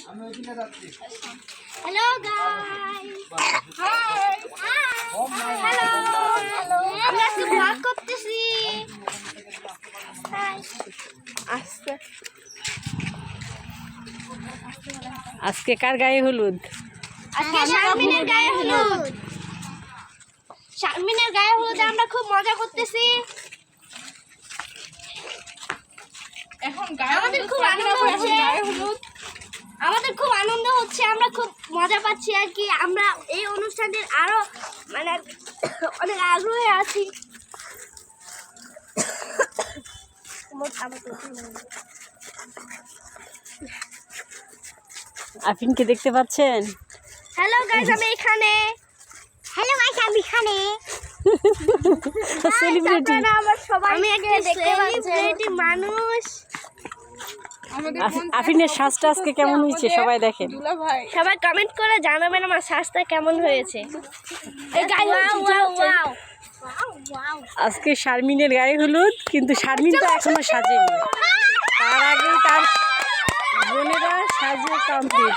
Hello guys, high, hello, আমরা আজকে blog করতেছি। আজকে কার গায়ে হলুদ? আজকে শারমিনের গায়ে হলুদ। শারমিনের গায়ে হলুদে আমরা খুব মজা করতেছি। আমাদের খুব আনন্দ হচ্ছে, আমরা খুব মজা পাচ্ছি আর কি। আমরা এই অনুষ্ঠানটির আরো মানে অনেক আগ্রহে আছি। আফিনকে দেখতে পাচ্ছেন? হ্যালো গাইস, আমি এখানে। হ্যালো গাইস, আমি এখানে। সেলিব্রিটি। আমি একটা সেলিব্রিটি মানুষ। আফিনের সাজটা আজকে কেমন হয়েছে সবাই দেখেন। সবাই কমেন্ট করে জানাবেন আমার সাজটা কেমন হয়েছে। আজকে শারমিনের গায়ে হলুদ, কিন্তু শারমিন তো এখনো সাজেনি। তার আগে তার বোনেরা সাজে কমপ্লিট।